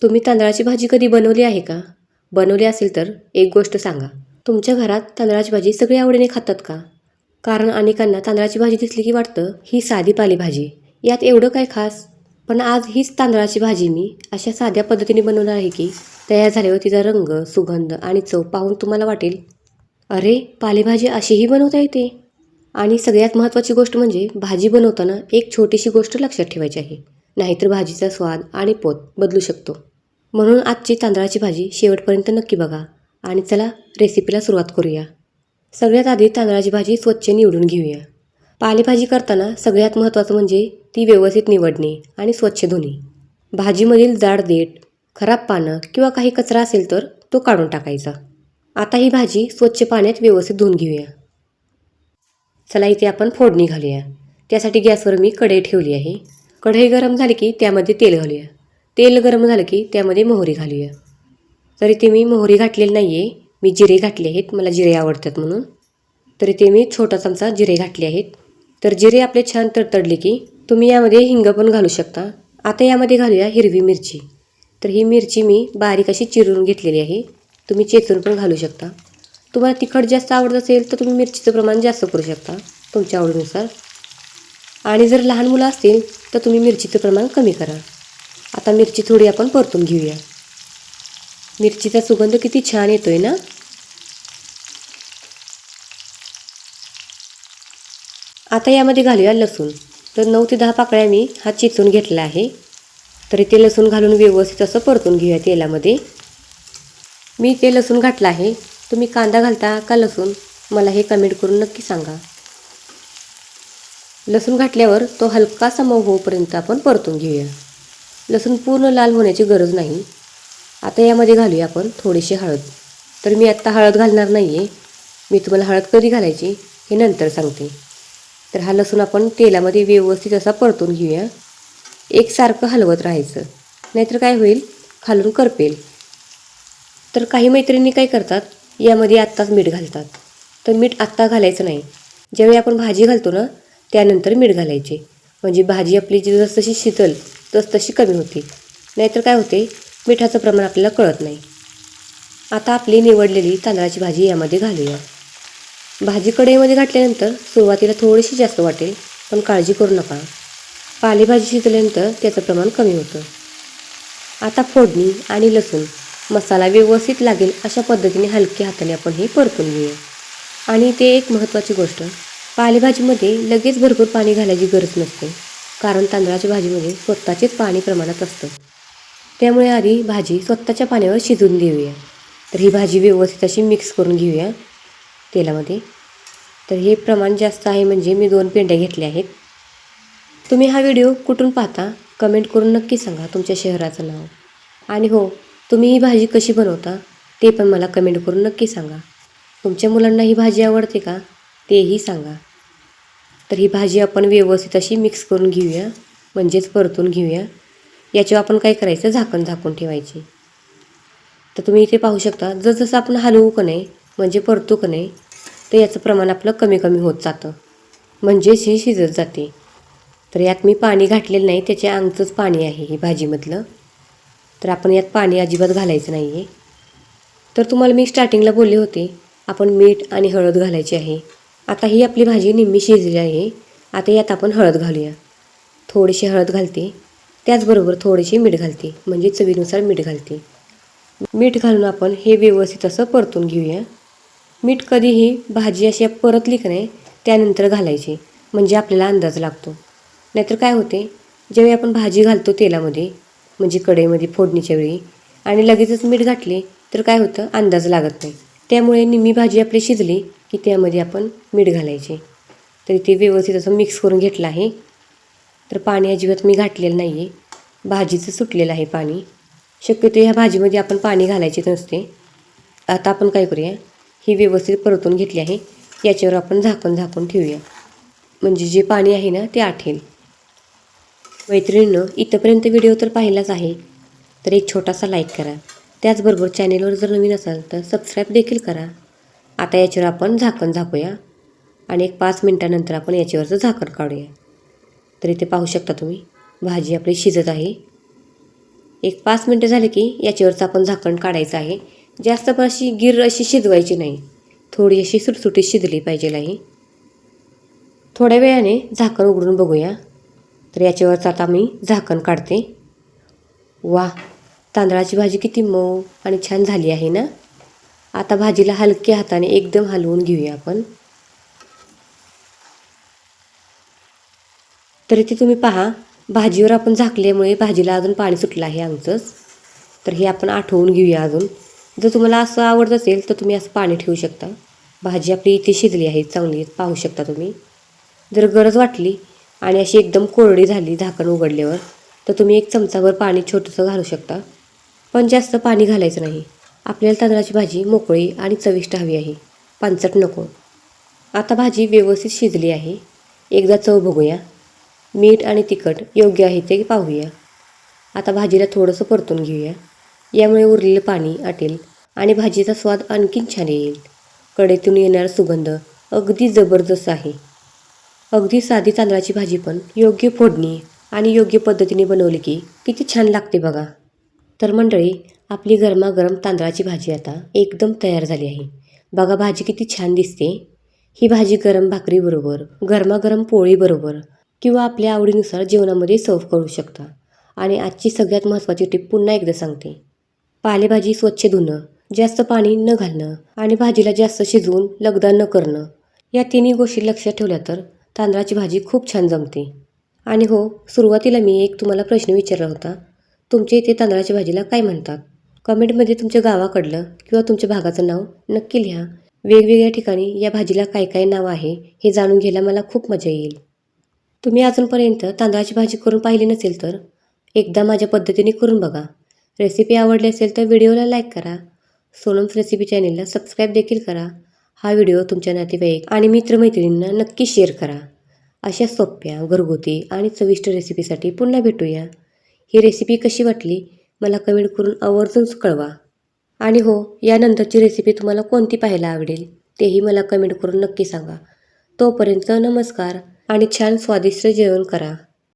तुम्ही तांदळाची भाजी कधी बनवली आहे का? बनवली असेल तर एक गोष्ट सांगा. तुमच्या घरात तांदळाची भाजी सगळे आवडीने खातात का? कारण अनेकांना तांदळाची भाजी दिसली की वाटतं ही साधी पालेभाजी, यात एवढं काय खास? पण आज हीच तांदळाची भाजी मी अशा साध्या पद्धतीने बनवणार आहे की तयार झाल्यावर तिचा रंग, सुगंध आणि चव पाहून तुम्हाला वाटेल, अरे पालेभाजी अशीही बनवता येते. आणि सगळ्यात महत्त्वाची गोष्ट म्हणजे भाजी बनवताना एक छोटीशी गोष्ट लक्षात ठेवायची आहे, नाहीतर भाजीचा स्वाद आणि पोत बदलू शकतो. म्हणून आजची तांदळाची भाजी शेवटपर्यंत नक्की बघा. आणि चला रेसिपीला सुरुवात करूया. सगळ्यात आधी तांदळाची भाजी स्वच्छ निवडून घेऊया. पालेभाजी करताना सगळ्यात महत्त्वाचं म्हणजे ती व्यवस्थित निवडणे आणि स्वच्छ धुणे. भाजीमधील जाड देठ, खराब पानं किंवा काही कचरा असेल तर तो काढून टाकायचा. आता ही भाजी स्वच्छ पाण्यात व्यवस्थित धुवून घेऊया. चला इथे आपण फोडणी घालूया. त्यासाठी गॅसवर मी कढई ठेवली आहे. कढई गरम झाली की त्यामध्ये तेल घालूया. तेल गरम झालं की त्यामध्ये मोहरी घालूया. तर इथे मी मोहरी घातलेली नाही आहे, मी जिरे घातले आहेत, मला जिरे आवडतात म्हणून. तर इथे मी छोटा चमचा जिरे घातले आहेत. तर जिरे आपले छान तडतडले की तुम्ही यामध्ये हिंग पण घालू शकता. आता यामध्ये घालूया हिरवी मिरची. तर ही मिरची मी बारीक अशी चिरून घेतलेली आहे. तुम्ही चेचून पण घालू शकता. तुम्हाला तिखट जास्त आवडत असेल तर तुम्ही मिरचीचं प्रमाण जास्त करू शकता तुमच्या आवडीनुसार. आणि जर लहान मुलं असतील तर तुम्ही मिरचीचं प्रमाण कमी करा. आता मिरची थोडी आपण परतून घेऊया. मिरचीचा सुगंध किती छान येतोय ना. आता यामध्ये घालूया लसूण. तर 9 ते 10 पाकळ्या मी हा चेचून घेतला आहे. तर इथे लसूण घालून व्यवस्थित असं परतून घेऊया तेलामध्ये. मी ते लसूण घातलं आहे. तुम्ही कांदा घालता का लसूण, मला हे कमेंट करून नक्की सांगा. लसूण घातल्यावर तो हलकासा मऊ होईपर्यंत आपण परतून घेऊया. लसूण पूर्ण लाल होण्याची गरज नाही. आता यामध्ये घालूया आपण थोडीशी हळद. तर मी आत्ता हळद घालणार नाही आहे. मी तुम्हाला हळद कधी घालायची हे नंतर सांगते. तर हा लसूण आपण तेलामध्ये व्यवस्थित असा परतून घेऊया. एकसारखं हलवत राहायचं, नाहीतर काय होईल, खालून करपेल. तर काही मैत्रिणी काय करतात, यामध्ये आत्ताच मीठ घालतात. तर मीठ आत्ता घालायचं नाही. ज्यावेळी आपण भाजी घालतो ना त्यानंतर मीठ घालायचे. म्हणजे भाजी आपली जी जसजशी शिजल तसतशी कमी होते. नाहीतर काय होते, मिठाचं प्रमाण आपल्याला कळत नाही. आता आपली निवडलेली तांदळाची भाजी यामध्ये घालूया. भाजी कढईमध्ये घातल्यानंतर सुरुवातीला थोडीशी जास्त वाटेल, पण काळजी करू नका. पालेभाजी शिजल्यानंतर त्याचं प्रमाण कमी होतं. आता फोडणी आणि लसूण मसाला व्यवस्थित लागेल अशा पद्धतीने हलक्या हाताने आपण हे परतून घेऊया. आणि ते एक महत्त्वाची गोष्ट, पालेभाजीमध्ये लगेच भरपूर पाणी घालायची गरज नसते, कारण तांदळाच्या भाजीमध्ये स्वतःचेच पाणी प्रमाणात असतं. त्यामुळे आधी भाजी स्वतःच्या पाण्यावर शिजवून देऊया. तर ही भाजी व्यवस्थित अशी मिक्स करून घेऊया तेलामध्ये. तर हे प्रमाण जास्त आहे म्हणजे मी 2 पेंड्या घेतल्या आहेत. तुम्ही हा व्हिडिओ कुठून पाहता कमेंट करून नक्की सांगा तुमच्या शहराचं नाव. आणि हो, तुम्ही ही भाजी कशी बनवता ते पण मला कमेंट करून नक्की सांगा. तुमच्या मुलांना ही भाजी आवडते का तेही सांगा. तर ही भाजी आपण व्यवस्थित अशी मिक्स करून घेऊया, म्हणजेच परतून घेऊया. याच्यावर आपण काय करायचं, झाकून ठेवायचे. तर तुम्ही इथे पाहू शकता, जसजसं आपण हलवू का नाही म्हणजे परतू का नाही तर याचं प्रमाण आपलं कमी कमी होत जातं, म्हणजेच ही शिजत जाते. तर यात मी पाणी घातलेलं नाही, त्याच्या अंगचंच पाणी आहे ही भाजीमधलं. तर आपण यात पाणी अजिबात घालायचं नाही आहे. तर तुम्हाला मी स्टार्टिंगला बोलले होते आपण मीठ आणि हळद घालायची आहे. आता ही आपली भाजी निम्मी शिजली आहे. आता यात आपण हळद घालूया. थोडीशी हळद घालते, त्याचबरोबर थोडीशी मीठ घालते, म्हणजे चवीनुसार मीठ घालते. मीठ घालून आपण हे व्यवस्थित असं परतून घेऊया. मीठ कधीही भाजी अशी परतली की नाही त्यानंतर घालायची, म्हणजे आपल्याला अंदाज लागतो. नाहीतर काय होते, ज्यावेळी आपण भाजी घालतो तेलामध्ये म्हणजे कढईमध्ये फोडणीच्या वेळी आणि लगेचच मीठ घातले तर काय होतं, अंदाज लागत नाही. त्यामुळे निम्मी भाजी आपली शिजली की त्यामध्ये आपण मीठ घालायचे. तर ते व्यवस्थित असं मिक्स करून घेतलं आहे. तर पाणी अजिबात मी घातलेलं नाही आहे, भाजीचं सुटलेलं आहे पाणी. शक्यतो ह्या भाजीमध्ये आपण पाणी घालायचे नसते. आता आपण काय करूया, ही व्यवस्थित परतून घेतली आहे. याच्यावर आपण झाकून ठेवूया, म्हणजे जे पाणी आहे ना ते आटेल. मैत्रिणींनो, इथंपर्यंत व्हिडिओ तर पाहिलाच आहे, तर एक छोटासा लाईक करा. त्याचबरोबर चॅनेलवर जर नवीन असाल तर सबस्क्राईब देखील करा. आता याच्यावर आपण झाकूया आणि एक 5 मिनटानंतर आपण याच्यावरचं झाकण काढूया. तर इथे पाहू शकता तुम्ही, भाजी आपली शिजत आहे. एक 5 मिनटं झाले की याच्यावरचं आपण झाकण काढायचं आहे. जास्त पण अशी गिर अशी शिजवायची नाही, थोडी अशी सुटसुटीत शिजली पाहिजे आहे. थोड्या वेळाने झाकण उघडून बघूया. तर याच्यावरचं आता मी झाकण काढते. वा, तांदळाची भाजी किती मऊ आणि छान झाली आहे ना. आता भाजीला हलक्या हाताने एकदम हलवून घेऊया आपण. तर इथे तुम्ही पहा, भाजीवर आपण झाकल्यामुळे भाजीला अजून पाणी सुटलं आहे आमचंच. तर हे आपण आठवून घेऊया अजून. जर तुम्हाला असं आवडत असेल तर तुम्ही असं पाणी ठेवू शकता. भाजी आपली इथे शिजली आहे चांगली, पाहू शकता तुम्ही. जर गरज वाटली आणि अशी एकदम कोरडी झाली झाकण उघडल्यावर, तर तुम्ही 1 चमचाभर पाणी छोटंसं घालू शकता. पण जास्त पाणी घालायचं नाही. आपल्याला तांदळाची भाजी मोकळी आणि चविष्ट हवी आहे, पानसट नको. आता भाजी व्यवस्थित शिजली आहे. एकदा चव बघूया. मीठ आणि तिखट योग्य आहे ते पाहूया. आता भाजीला थोडंसं परतून घेऊया. यामुळे उरलेलं पाणी आटेल आणि भाजीचा स्वाद आणखीन छान येईल. कढईतून येणारा सुगंध अगदी जबरदस्त आहे. अगदी साधी तांदळाची भाजी पण योग्य फोडणी आणि योग्य पद्धतीने बनवली की किती छान लागते बघा. तर मंडळी, आपली गरमागरम तांदळाची भाजी आता एकदम तयार झाली आहे. बघा भाजी किती छान दिसते. ही भाजी गरम भाकरीबरोबर, गरमागरम पोळीबरोबर किंवा आपल्या आवडीनुसार जेवणामध्ये सर्व करू शकता. आणि आजची सगळ्यात महत्त्वाची टिप पुन्हा एकदा सांगते. पालेभाजी स्वच्छ धुणं, जास्त पाणी न घालणं आणि भाजीला जास्त शिजवून लगदा न करणं, या तिन्ही गोष्टी लक्षात ठेवल्या तर तांदळाची भाजी खूप छान जमते. आणि हो, सुरुवातीला मी एक तुम्हाला प्रश्न विचारला होता, तुमच्या इथे तांदळाच्या भाजीला काय म्हणतात? कमेंटमध्ये तुमच्या गावाकडलं किंवा तुमच्या भागाचं नाव नक्की लिहा. वेगवेगळ्या ठिकाणी या भाजीला काय काय नाव आहे हे जाणून घ्यायला मला खूप मजा येईल. तुम्ही अजूनपर्यंत तांदळाची भाजी करून पाहिली नसेल तर एकदा माझ्या पद्धतीने करून बघा. रेसिपी आवडली असेल तर व्हिडिओला लाईक करा. सोनम्स रेसिपी चॅनेलला सबस्क्राईब देखील करा. हा व्हिडिओ तुमच्या नातेवाईक आणि मित्रमैत्रिणींना नक्की शेअर करा. अशा सोप्या, घरगुती आणि चविष्ट रेसिपीसाठी पुन्हा भेटूया. ही रेसिपी कशी वाटली मला कमेंट करून आवर्जून कळवा. आणि हो, यानंतरची रेसिपी तुम्हाला कोणती पाहायला आवडेल तेही मला कमेंट करून नक्की सांगा. तोपर्यंत नमस्कार आणि छान स्वादिष्ट जेवण करा.